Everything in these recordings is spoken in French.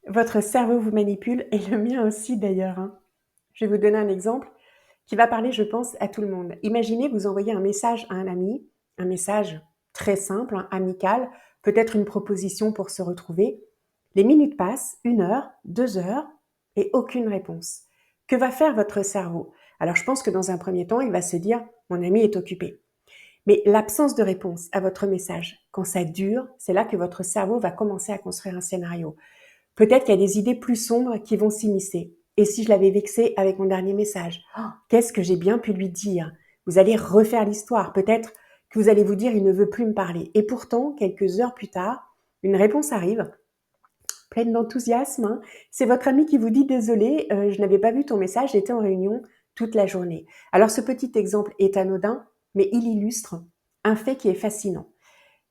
Votre cerveau vous manipule et le mien aussi d'ailleurs, hein. Je vais vous donner un exemple qui va parler, je pense, à tout le monde. Imaginez, vous envoyez un message à un ami, un message très simple, hein, amical, peut-être une proposition pour se retrouver. Les minutes passent, 1 heure, 2 heures, et aucune réponse. Que va faire votre cerveau? Alors je pense que dans un premier temps, il va se dire, mon ami est occupé. Mais l'absence de réponse à votre message, quand ça dure, c'est là que votre cerveau va commencer à construire un scénario. Peut-être qu'il y a des idées plus sombres qui vont s'immiscer. Et si je l'avais vexé avec mon dernier message? Oh, qu'est-ce que j'ai bien pu lui dire? Vous allez refaire l'histoire. Peut-être que vous allez vous dire, il ne veut plus me parler. Et pourtant, quelques heures plus tard, une réponse arrive, pleine d'enthousiasme, hein. C'est votre ami qui vous dit, désolé, je n'avais pas vu ton message, j'étais en réunion toute la journée. Alors ce petit exemple est anodin, mais il illustre un fait qui est fascinant.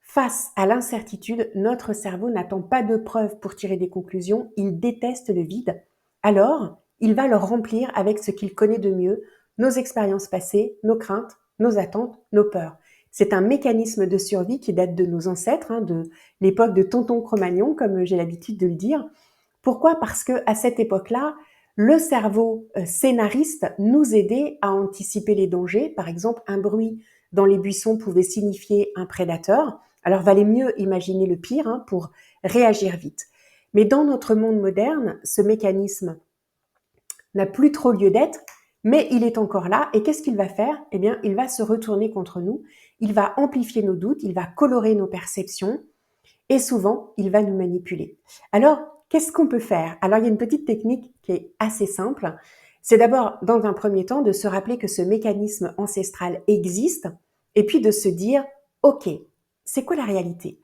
Face à l'incertitude, notre cerveau n'attend pas de preuves pour tirer des conclusions, il déteste le vide. Alors, il va le remplir avec ce qu'il connaît de mieux, nos expériences passées, nos craintes, nos attentes, nos peurs. C'est un mécanisme de survie qui date de nos ancêtres, hein, de l'époque de Tonton Cro-Magnon, comme j'ai l'habitude de le dire. Pourquoi? Parce que à cette époque-là, le cerveau scénariste nous aidait à anticiper les dangers. Par exemple, un bruit dans les buissons pouvait signifier un prédateur. Alors, valait mieux imaginer le pire, hein, pour réagir vite. Mais dans notre monde moderne, ce mécanisme n'a plus trop lieu d'être, mais il est encore là. Et qu'est-ce qu'il va faire? Eh bien, il va se retourner contre nous. Il va amplifier nos doutes, il va colorer nos perceptions et souvent, il va nous manipuler. Alors, qu'est-ce qu'on peut faire? Alors, il y a une petite technique qui est assez simple. C'est d'abord, dans un premier temps, de se rappeler que ce mécanisme ancestral existe et puis de se dire, OK, c'est quoi la réalité?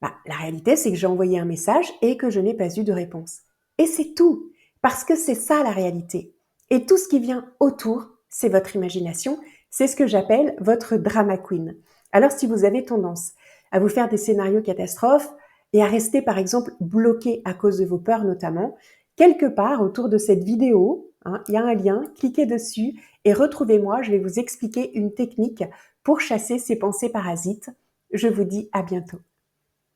La réalité, c'est que j'ai envoyé un message et que je n'ai pas eu de réponse. Et c'est tout, parce que c'est ça la réalité. Et tout ce qui vient autour, c'est votre imagination, c'est ce que j'appelle votre drama queen. Alors si vous avez tendance à vous faire des scénarios catastrophes et à rester par exemple bloqué à cause de vos peurs notamment, quelque part autour de cette vidéo, hein, il y a un lien, cliquez dessus et retrouvez-moi, je vais vous expliquer une technique pour chasser ces pensées parasites. Je vous dis à bientôt.